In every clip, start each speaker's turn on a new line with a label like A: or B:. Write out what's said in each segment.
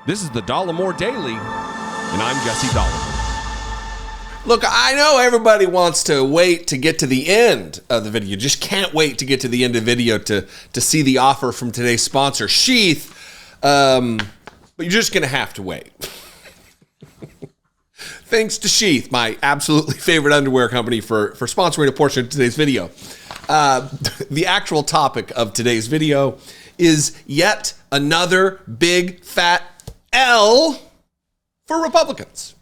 A: This is the Dollemore Daily, and I'm Jesse Dollemore.
B: Look, I know everybody wants to wait to get to the end of the video. Just can't wait to get to the end of the video to see the offer from today's sponsor, Sheath. But you're just going to have to wait. Thanks to Sheath, my absolutely favorite underwear company, for sponsoring a portion of today's video. The actual topic of today's video is yet another big fat L for Republicans.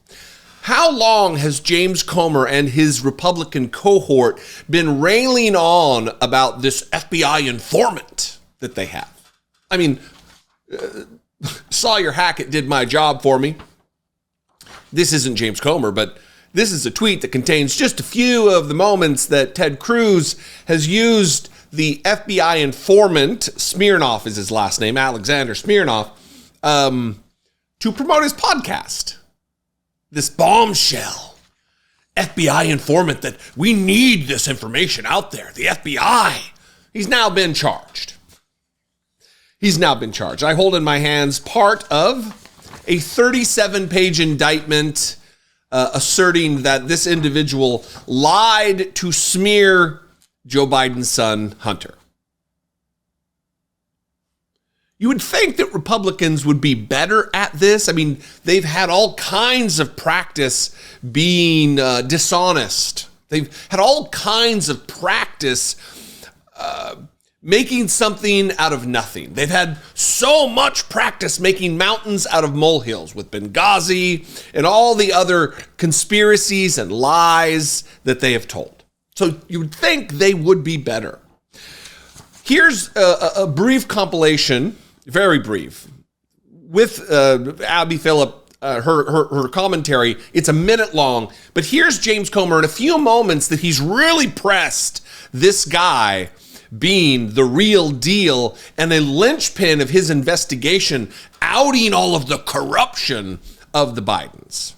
B: How long has James Comer and his Republican cohort been railing on about this FBI informant that they have? I mean, Sawyer Hackett did my job for me. This isn't James Comer, but this is a tweet that contains just a few of the moments that Ted Cruz has used the FBI informant, Smirnoff is his last name, Alexander Smirnoff, to promote his podcast. This bombshell FBI informant that we need this information out there. The FBI. He's now been charged. I hold in my hands part of a 37-page indictment asserting that this individual lied to smear Joe Biden's son, Hunter. You would think that Republicans would be better at this. I mean, they've had all kinds of practice being dishonest. They've had all kinds of practice making something out of nothing. They've had so much practice making mountains out of molehills with Benghazi and all the other conspiracies and lies that they have told. So you would think they would be better. Here's a brief compilation, very brief, with Abby Phillip, her commentary. It's a minute long, but here's James Comer in a few moments that he's really pressed this guy being the real deal and a linchpin of his investigation, outing all of the corruption of the Bidens.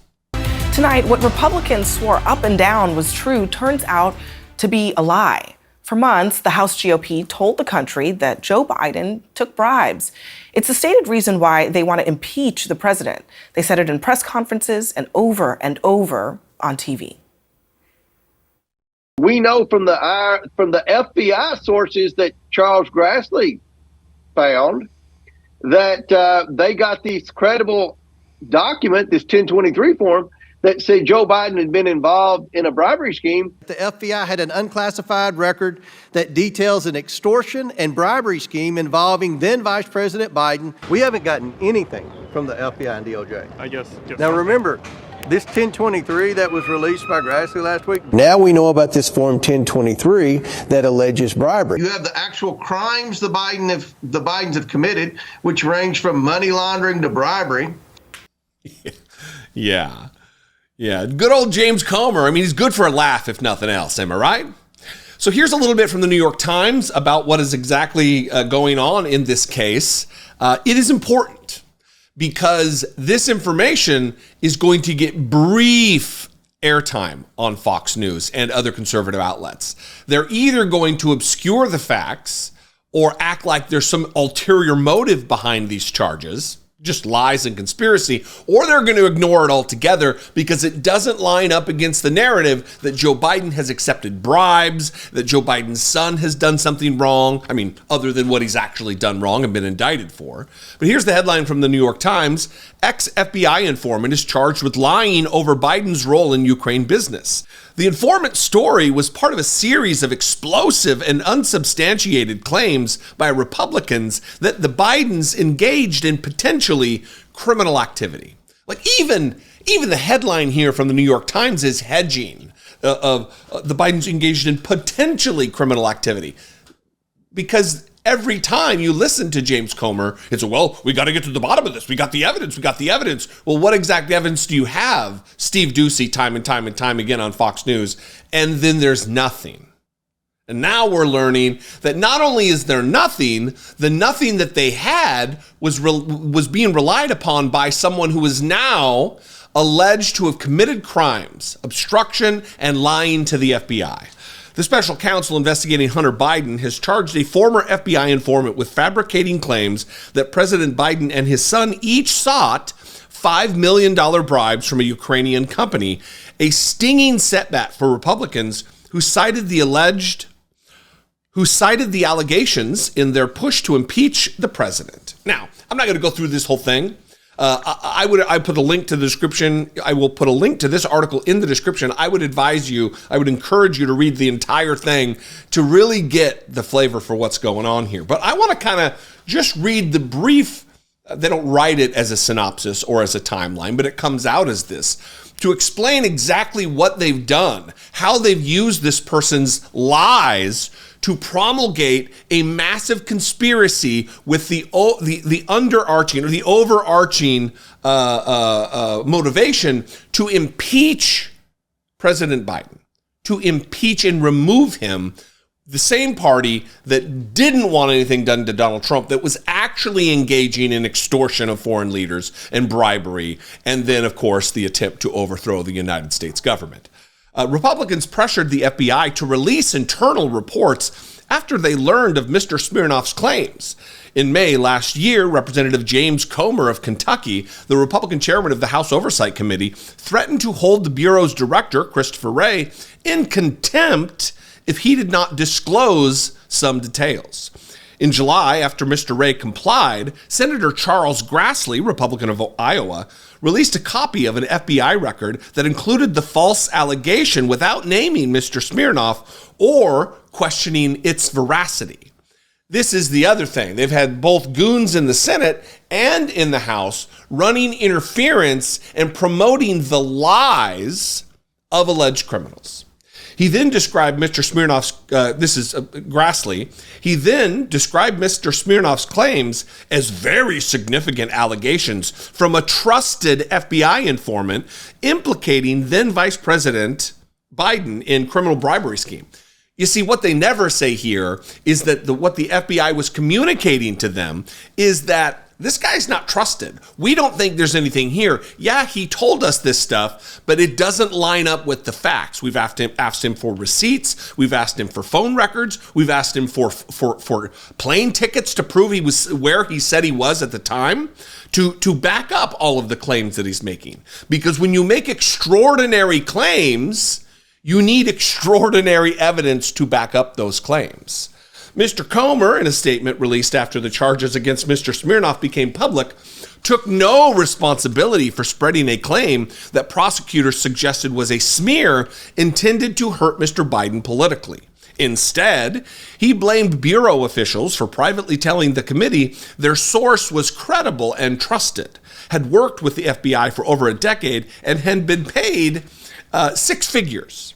C: Tonight, what Republicans swore up and down was true turns out to be a lie. For months, the House GOP told the country that Joe Biden took bribes. It's the stated reason why they want to impeach the president. They said it in press conferences and over on TV.
D: We know from the FBI sources that Charles Grassley found that they got this credible document, this 1023 form, that said Joe Biden had been involved in a bribery scheme.
E: The FBI had an unclassified record that details an extortion and bribery scheme involving then Vice President Biden. We haven't gotten anything from the FBI and DOJ.
F: I guess.
E: Now remember, this 1023 that was released by Grassley last week, now we know about this Form 1023 that alleges bribery.
D: You have the actual crimes the Bidens have committed, which range from money laundering to bribery.
B: Yeah. Good old James Comer. I mean, he's good for a laugh, if nothing else. Am I right? So here's a little bit from the New York Times about what is exactly going on in this case. It is important because this information is going to get brief airtime on Fox News and other conservative outlets. They're either going to obscure the facts or act like there's some ulterior motive behind these charges, just lies and conspiracy, or they're going to ignore it altogether because it doesn't line up against the narrative that Joe Biden has accepted bribes, that Joe Biden's son has done something wrong. I mean, other than what he's actually done wrong and been indicted for. But here's the headline from the New York Times. Ex-FBI informant is charged with lying over Biden's role in Ukraine business. The informant story was part of a series of explosive and unsubstantiated claims by Republicans that the Bidens engaged in potentially criminal activity. Like even the headline here from the New York Times is hedging of the Bidens engaged in potentially criminal activity. Because every time you listen to James Comer, it's, well, we got to get to the bottom of this. We got the evidence. Well, what exact evidence do you have? Steve Ducey time and time again on Fox News. And then there's nothing. And now we're learning that not only is there nothing, the nothing that they had was being relied upon by someone who is now alleged to have committed crimes, obstruction, and lying to the FBI. The special counsel investigating Hunter Biden has charged a former FBI informant with fabricating claims that President Biden and his son each sought $5 million bribes from a Ukrainian company, a stinging setback for Republicans who cited the allegations in their push to impeach the president. Now, I'm not going to go through this whole thing. I put a link to the description. I will put a link to this article in the description. I would encourage you to read the entire thing to really get the flavor for what's going on here. But I want to kind of just read the brief. They don't write it as a synopsis or as a timeline, but it comes out as this to explain exactly what they've done, how they've used this person's lies to promulgate a massive conspiracy with the underarching or the overarching motivation to impeach President Biden, to impeach and remove him, the same party that didn't want anything done to Donald Trump, that was actually engaging in extortion of foreign leaders and bribery, and then, of course, the attempt to overthrow the United States government. Republicans pressured the FBI to release internal reports after they learned of Mr. Smirnoff's claims. In May last year, Representative James Comer of Kentucky, the Republican chairman of the House Oversight Committee, threatened to hold the Bureau's director, Christopher Wray, in contempt if he did not disclose some details. In July, after Mr. Wray complied, Senator Charles Grassley, Republican of Iowa, released a copy of an FBI record that included the false allegation without naming Mr. Smirnoff or questioning its veracity. This is the other thing. They've had both goons in the Senate and in the House running interference and promoting the lies of alleged criminals. He then described Mr. Smirnoff's, Grassley, he then described Mr. Smirnoff's claims as very significant allegations from a trusted FBI informant implicating then Vice President Biden in criminal bribery scheme. You see, what they never say here is that what the FBI was communicating to them is that this guy's not trusted. We don't think there's anything here. Yeah, he told us this stuff, but it doesn't line up with the facts. We've asked him for receipts. We've asked him for phone records. We've asked him for plane tickets to prove he was where he said he was at the time, to back up all of the claims that he's making. Because when you make extraordinary claims, you need extraordinary evidence to back up those claims. Mr. Comer, in a statement released after the charges against Mr. Smirnoff became public, took no responsibility for spreading a claim that prosecutors suggested was a smear intended to hurt Mr. Biden politically. Instead, he blamed bureau officials for privately telling the committee their source was credible and trusted, had worked with the FBI for over a decade, and had been paid six figures.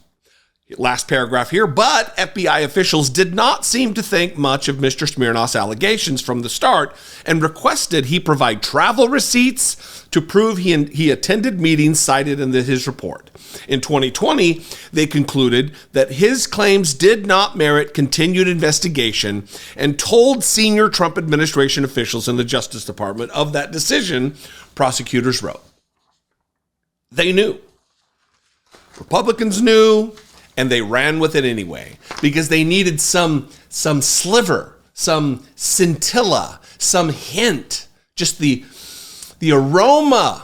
B: Last paragraph here, but FBI officials did not seem to think much of Mr. Smirnoff's allegations from the start and requested he provide travel receipts to prove he attended meetings cited in his report. In 2020, they concluded that his claims did not merit continued investigation and told senior Trump administration officials in the Justice Department of that decision, prosecutors wrote. They knew. Republicans knew. And they ran with it anyway because they needed some sliver, some scintilla, some hint, just the aroma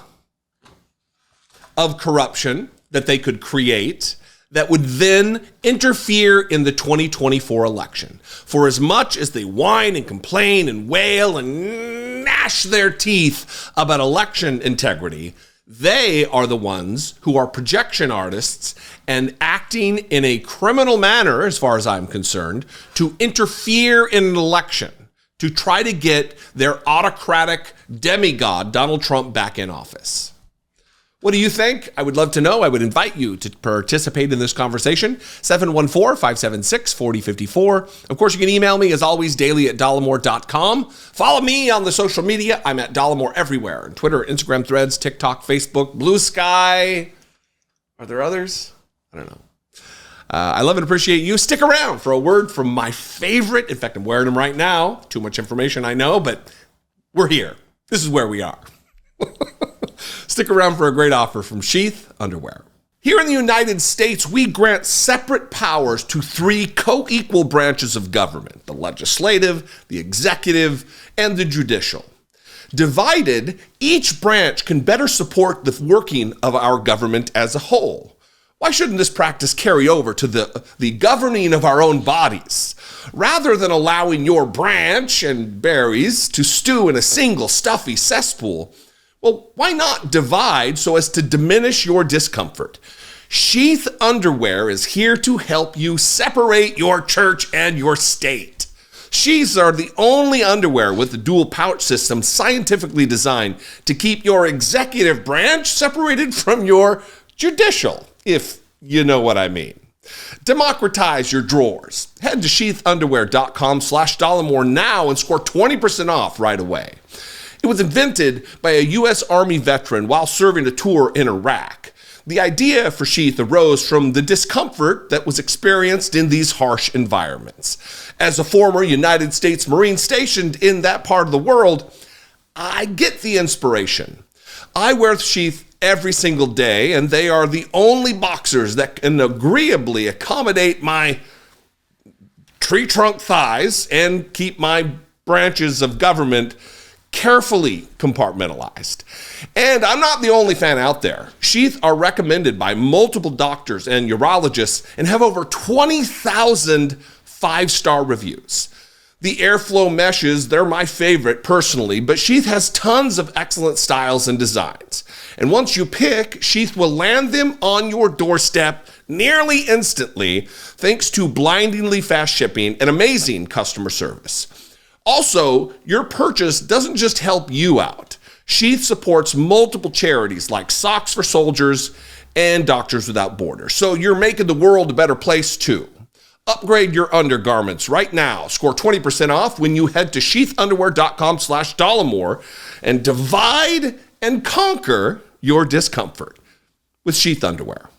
B: of corruption that they could create that would then interfere in the 2024 election. For as much as they whine and complain and wail and gnash their teeth about election integrity, they are the ones who are projection artists and acting in a criminal manner, as far as I'm concerned, to interfere in an election, to try to get their autocratic demigod, Donald Trump, back in office. What do you think? I would love to know. I would invite you to participate in this conversation. 714-576-4054. Of course, you can email me, as always, daily@dollemore.com. Follow me on the social media. I'm at Dollemore everywhere. Twitter, Instagram, Threads, TikTok, Facebook, Blue Sky. Are there others? I don't know. I love and appreciate you. Stick around for a word from my favorite. In fact, I'm wearing them right now. Too much information, I know, but we're here. This is where we are. Stick around for a great offer from Sheath Underwear. Here in the United States, we grant separate powers to three co-equal branches of government: the legislative, the executive, and the judicial. Divided, each branch can better support the working of our government as a whole. Why shouldn't this practice carry over to the governing of our own bodies? Rather than allowing your branch and berries to stew in a single stuffy cesspool, well, why not divide so as to diminish your discomfort? Sheath Underwear is here to help you separate your church and your state. Sheaths are the only underwear with a dual pouch system scientifically designed to keep your executive branch separated from your judicial, if you know what I mean. Democratize your drawers. Head to sheathunderwear.com/Dollemore now and score 20% off right away. It was invented by a U.S. Army veteran while serving a tour in Iraq. The idea for Sheath arose from the discomfort that was experienced in these harsh environments. As a former United States Marine stationed in that part of the world, I get the inspiration. I wear Sheath every single day, and they are the only boxers that can agreeably accommodate my tree trunk thighs and keep my branches of government carefully compartmentalized. And I'm not the only fan out there. Sheath are recommended by multiple doctors and urologists and have over 20,000 five-star reviews. The airflow meshes, they're my favorite personally, but Sheath has tons of excellent styles and designs. And once you pick, Sheath will land them on your doorstep nearly instantly, thanks to blindingly fast shipping and amazing customer service. Also, your purchase doesn't just help you out. Sheath supports multiple charities like Socks for Soldiers and Doctors Without Borders. So you're making the world a better place too. Upgrade your undergarments right now. Score 20% off when you head to sheathunderwear.com/Dollemore and divide and conquer your discomfort with Sheath Underwear.